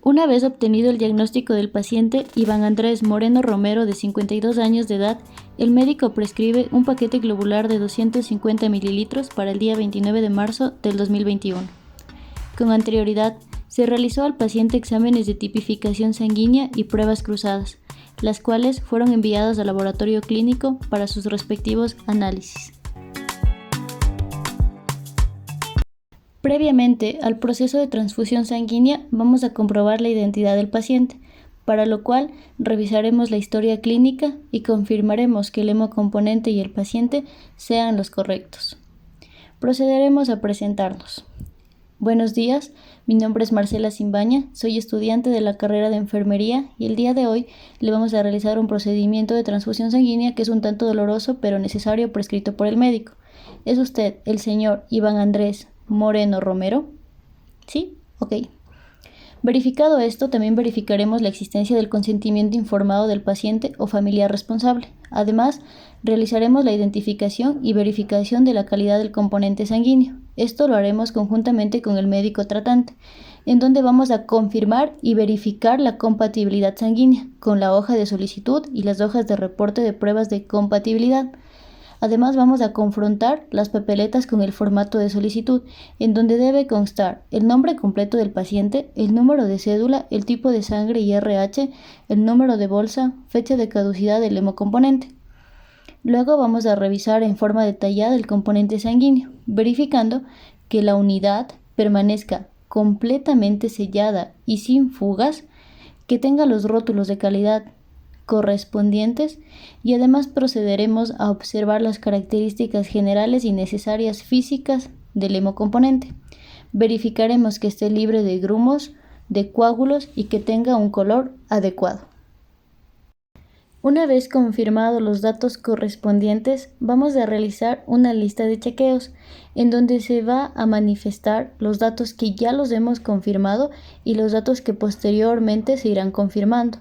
Una vez obtenido el diagnóstico del paciente Iván Andrés Moreno Romero, de 52 años de edad, el médico prescribe un paquete globular de 250 mililitros para el día 29 de marzo del 2021. Con anterioridad, se realizó al paciente exámenes de tipificación sanguínea y pruebas cruzadas, las cuales fueron enviadas al laboratorio clínico para sus respectivos análisis. Previamente al proceso de transfusión sanguínea vamos a comprobar la identidad del paciente, para lo cual revisaremos la historia clínica y confirmaremos que el hemocomponente y el paciente sean los correctos. Procederemos a presentarnos. Buenos días, mi nombre es Marcela Simbaña, soy estudiante de la carrera de enfermería y el día de hoy le vamos a realizar un procedimiento de transfusión sanguínea que es un tanto doloroso pero necesario prescrito por el médico. ¿Es usted el señor Iván Andrés Moreno Romero? ¿Sí? Ok. Verificado esto, también verificaremos la existencia del consentimiento informado del paciente o familiar responsable. Además, realizaremos la identificación y verificación de la calidad del componente sanguíneo. Esto lo haremos conjuntamente con el médico tratante, en donde vamos a confirmar y verificar la compatibilidad sanguínea con la hoja de solicitud y las hojas de reporte de pruebas de compatibilidad. Además, vamos a confrontar las papeletas con el formato de solicitud, en donde debe constar el nombre completo del paciente, el número de cédula, el tipo de sangre y RH, el número de bolsa, fecha de caducidad del hemocomponente. Luego vamos a revisar en forma detallada el componente sanguíneo, verificando que la unidad permanezca completamente sellada y sin fugas, que tenga los rótulos de calidad correspondientes y además procederemos a observar las características generales y necesarias físicas del hemocomponente. Verificaremos que esté libre de grumos, de coágulos y que tenga un color adecuado. Una vez confirmados los datos correspondientes, vamos a realizar una lista de chequeos en donde se va a manifestar los datos que ya los hemos confirmado y los datos que posteriormente se irán confirmando,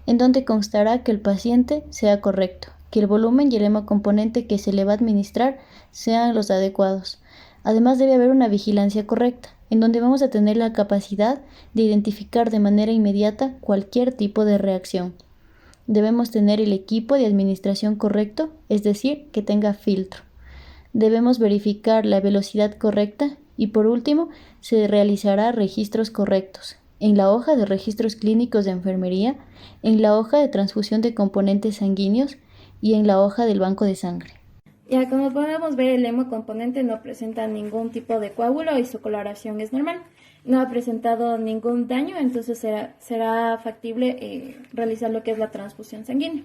en donde constará que el paciente sea correcto, que el volumen y el hemocomponente que se le va a administrar sean los adecuados. Además, debe haber una vigilancia correcta, en donde vamos a tener la capacidad de identificar de manera inmediata cualquier tipo de reacción. Debemos tener el equipo de administración correcto, es decir, que tenga filtro. Debemos verificar la velocidad correcta y, por último, se realizará registros correctos en la hoja de registros clínicos de enfermería, en la hoja de transfusión de componentes sanguíneos y en la hoja del banco de sangre. Ya, como podemos ver, el hemocomponente no presenta ningún tipo de coágulo y su coloración es normal. No ha presentado ningún daño, entonces será factible realizar lo que es la transfusión sanguínea.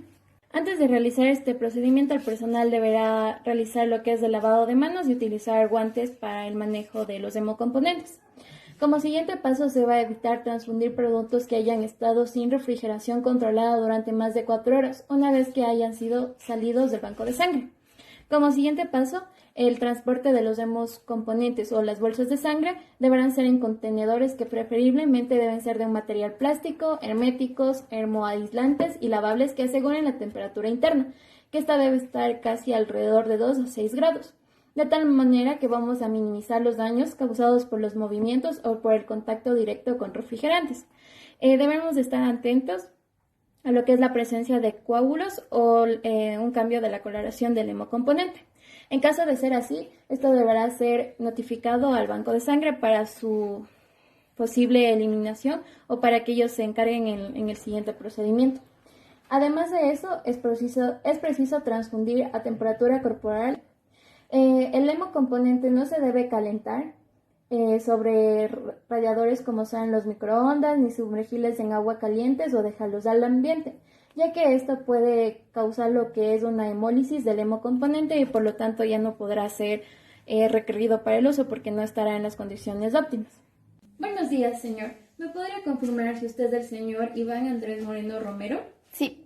Antes de realizar este procedimiento, el personal deberá realizar lo que es el lavado de manos y utilizar guantes para el manejo de los hemocomponentes. Como siguiente paso, se va a evitar transfundir productos que hayan estado sin refrigeración controlada durante más de 4 horas, una vez que hayan sido salidos del banco de sangre. Como siguiente paso, el transporte de los hemocomponentes o las bolsas de sangre deberán ser en contenedores que preferiblemente deben ser de un material plástico, herméticos, hermoaislantes y lavables que aseguren la temperatura interna, que esta debe estar casi alrededor de 2 a 6 grados. De tal manera que vamos a minimizar los daños causados por los movimientos o por el contacto directo con refrigerantes. Debemos estar atentos a lo que es la presencia de coágulos o un cambio de la coloración del hemocomponente. En caso de ser así, esto deberá ser notificado al banco de sangre para su posible eliminación o para que ellos se encarguen en el siguiente procedimiento. Además de eso, es preciso transfundir a temperatura corporal. El hemocomponente no se debe calentar sobre radiadores como sean los microondas, ni sumergirles en agua calientes o dejarlos al ambiente, ya que esto puede causar lo que es una hemólisis del hemocomponente y por lo tanto ya no podrá ser requerido para el uso porque no estará en las condiciones óptimas. Buenos días, señor. ¿Me podría confirmar si usted es el señor Iván Andrés Moreno Romero? Sí.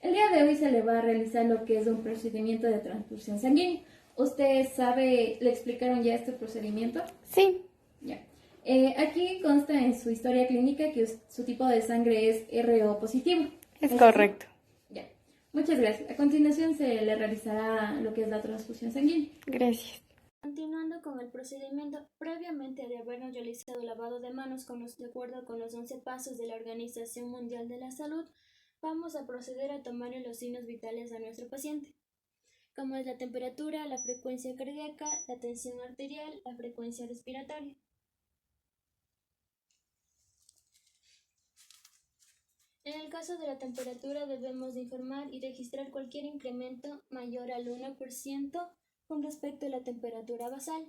El día de hoy se le va a realizar lo que es un procedimiento de transfusión sanguínea. ¿Usted sabe, le explicaron ya este procedimiento? Sí. Ya. Aquí consta en su historia clínica que su tipo de sangre es RO positivo. Es correcto. Ya. Muchas gracias. A continuación se le realizará lo que es la transfusión sanguínea. Gracias. Continuando con el procedimiento, previamente de habernos realizado lavado de manos de acuerdo con los 11 pasos de la Organización Mundial de la Salud, vamos a proceder a tomarle los signos vitales a nuestro paciente, como es la temperatura, la frecuencia cardíaca, la tensión arterial, la frecuencia respiratoria. En el caso de la temperatura debemos de informar y registrar cualquier incremento mayor al 1% con respecto a la temperatura basal.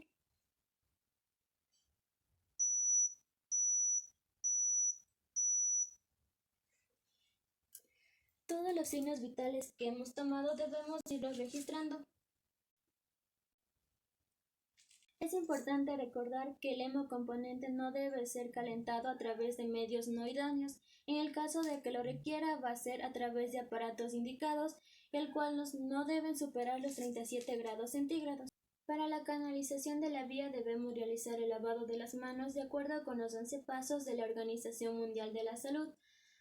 Todos los signos vitales que hemos tomado debemos irlos registrando. Es importante recordar que el hemocomponente no debe ser calentado a través de medios no idóneos. En el caso de que lo requiera, va a ser a través de aparatos indicados, el cual no deben superar los 37 grados centígrados. Para la canalización de la vía debemos realizar el lavado de las manos de acuerdo con los 11 pasos de la Organización Mundial de la Salud.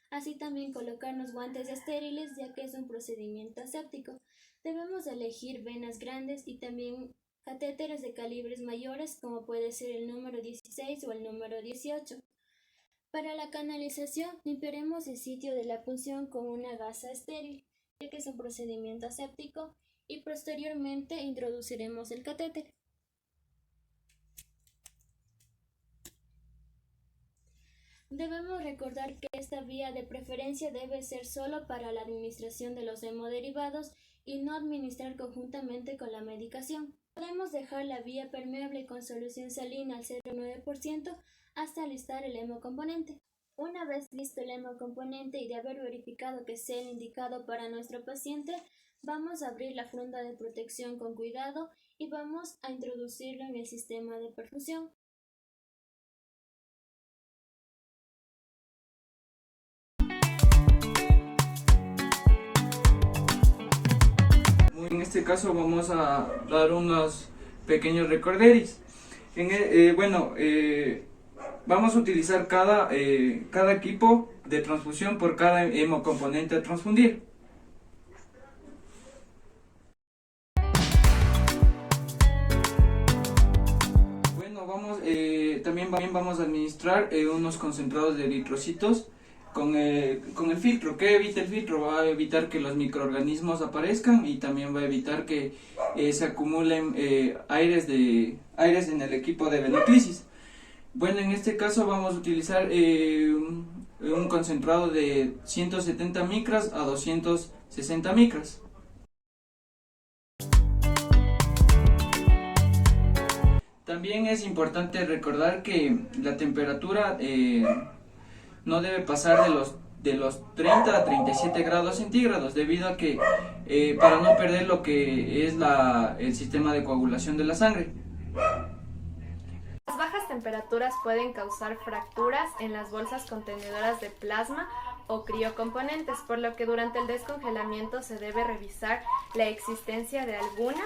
Así también colocarnos guantes estériles, ya que es un procedimiento aséptico. Debemos elegir venas grandes y también catéteres de calibres mayores, como puede ser el número 16 o el número 18. Para la canalización, limpiaremos el sitio de la punción con una gasa estéril, ya que es un procedimiento aséptico, y posteriormente introduciremos el catéter. Debemos recordar que esta vía de preferencia debe ser solo para la administración de los hemoderivados y no administrar conjuntamente con la medicación. Podemos dejar la vía permeable con solución salina al 0,9% hasta alistar el hemocomponente. Una vez listo el hemocomponente y de haber verificado que sea el indicado para nuestro paciente, vamos a abrir la funda de protección con cuidado y vamos a introducirlo en el sistema de perfusión. En este caso vamos a dar unos pequeños recorderis. Vamos a utilizar cada equipo de transfusión por cada hemocomponente a transfundir. También vamos a administrar unos concentrados de eritrocitos con el filtro. ¿Qué evita el filtro? Va a evitar que los microorganismos aparezcan y también va a evitar que se acumulen aires en el equipo de venoclisis. Bueno, en este caso vamos a utilizar un concentrado de 170 micras a 260 micras. También es importante recordar que la temperatura no debe pasar de los 30 a 37 grados centígrados, debido a que para no perder lo que es el sistema de coagulación de la sangre. Las bajas temperaturas pueden causar fracturas en las bolsas contenedoras de plasma o criocomponentes, por lo que durante el descongelamiento se debe revisar la existencia de alguna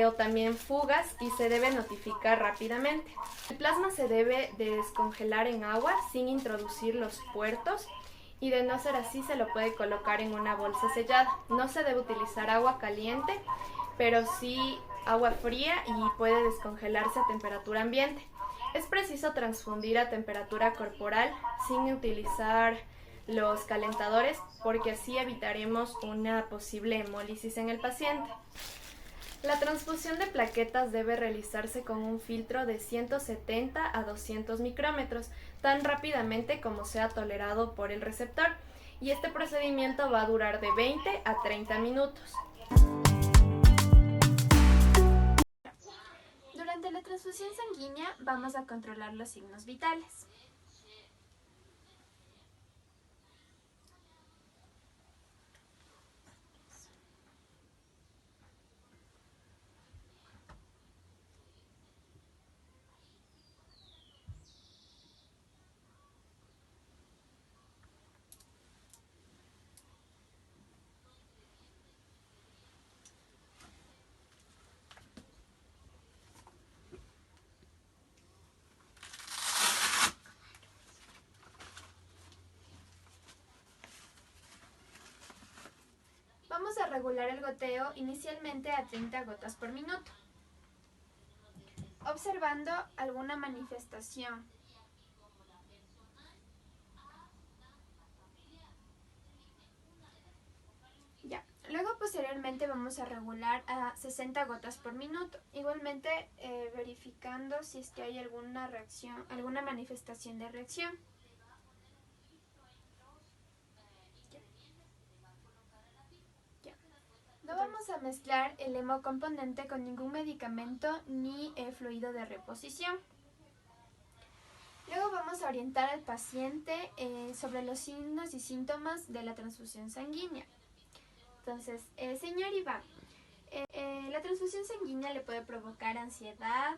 o también fugas, y se debe notificar rápidamente. El plasma se debe de descongelar en agua sin introducir los puertos, y de no ser así se lo puede colocar en una bolsa sellada. No se debe utilizar agua caliente, pero sí agua fría, y puede descongelarse a temperatura ambiente. Es preciso transfundir a temperatura corporal sin utilizar los calentadores, porque así evitaremos una posible hemólisis en el paciente. La transfusión de plaquetas debe realizarse con un filtro de 170 a 200 micrómetros, tan rápidamente como sea tolerado por el receptor, y este procedimiento va a durar de 20 a 30 minutos. Durante la transfusión sanguínea vamos a controlar los signos vitales. Vamos a regular el goteo inicialmente a 30 gotas por minuto. observando alguna manifestación. Ya. Luego posteriormente vamos a regular a 60 gotas por minuto, igualmente verificando si es que hay alguna reacción, alguna manifestación de reacción. No vamos a mezclar el hemocomponente con ningún medicamento ni fluido de reposición. Luego vamos a orientar al paciente sobre los signos y síntomas de la transfusión sanguínea. Entonces, señor Iván, la transfusión sanguínea le puede provocar ansiedad,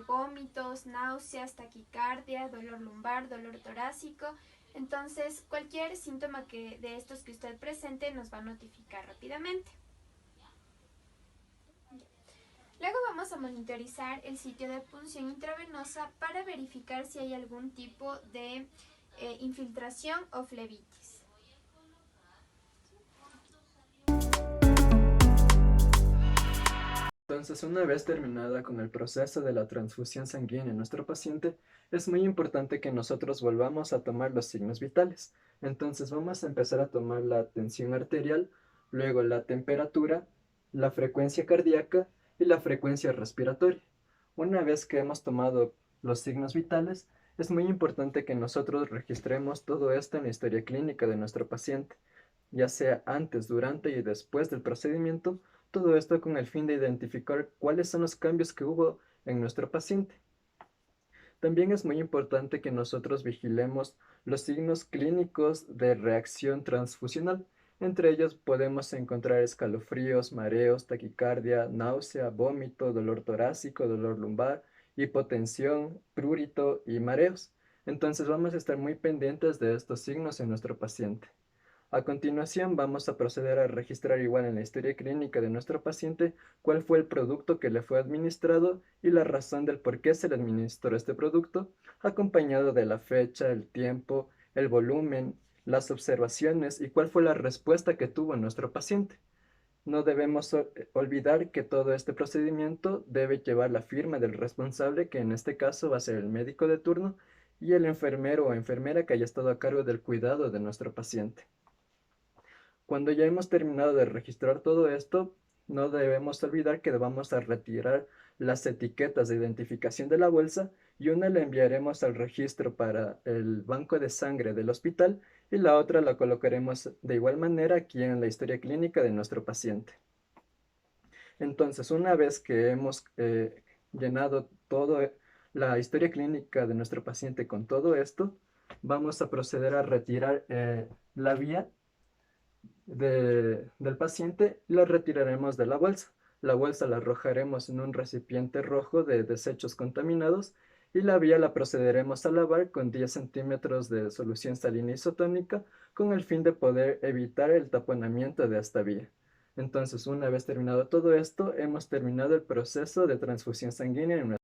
vómitos, náuseas, taquicardia, dolor lumbar, dolor torácico. Entonces, cualquier síntoma de estos que usted presente nos va a notificar rápidamente. Luego vamos a monitorizar el sitio de punción intravenosa para verificar si hay algún tipo de infiltración o flebitis. Entonces, una vez terminada con el proceso de la transfusión sanguínea en nuestro paciente, es muy importante que nosotros volvamos a tomar los signos vitales. Entonces, vamos a empezar a tomar la tensión arterial, luego la temperatura, la frecuencia cardíaca y la frecuencia respiratoria. Una vez que hemos tomado los signos vitales, es muy importante que nosotros registremos todo esto en la historia clínica de nuestro paciente, ya sea antes, durante y después del procedimiento, todo esto con el fin de identificar cuáles son los cambios que hubo en nuestro paciente. También es muy importante que nosotros vigilemos los signos clínicos de reacción transfusional. Entre ellos podemos encontrar escalofríos, mareos, taquicardia, náusea, vómito, dolor torácico, dolor lumbar, hipotensión, prurito y mareos. Entonces vamos a estar muy pendientes de estos signos en nuestro paciente. A continuación vamos a proceder a registrar igual en la historia clínica de nuestro paciente cuál fue el producto que le fue administrado y la razón del por qué se le administró este producto, acompañado de la fecha, el tiempo, el volumen, las observaciones y cuál fue la respuesta que tuvo nuestro paciente. No debemos olvidar que todo este procedimiento debe llevar la firma del responsable, que en este caso va a ser el médico de turno, y el enfermero o enfermera que haya estado a cargo del cuidado de nuestro paciente. Cuando ya hemos terminado de registrar todo esto, no debemos olvidar que vamos a retirar las etiquetas de identificación de la bolsa y una la enviaremos al registro para el banco de sangre del hospital y la otra la colocaremos de igual manera aquí en la historia clínica de nuestro paciente. Entonces, una vez que hemos llenado toda la historia clínica de nuestro paciente con todo esto, vamos a proceder a retirar la vía del paciente y la retiraremos de la bolsa. La bolsa la arrojaremos en un recipiente rojo de desechos contaminados y la vía la procederemos a lavar con 10 centímetros de solución salina isotónica con el fin de poder evitar el taponamiento de esta vía. Entonces, una vez terminado todo esto, hemos terminado el proceso de transfusión sanguínea en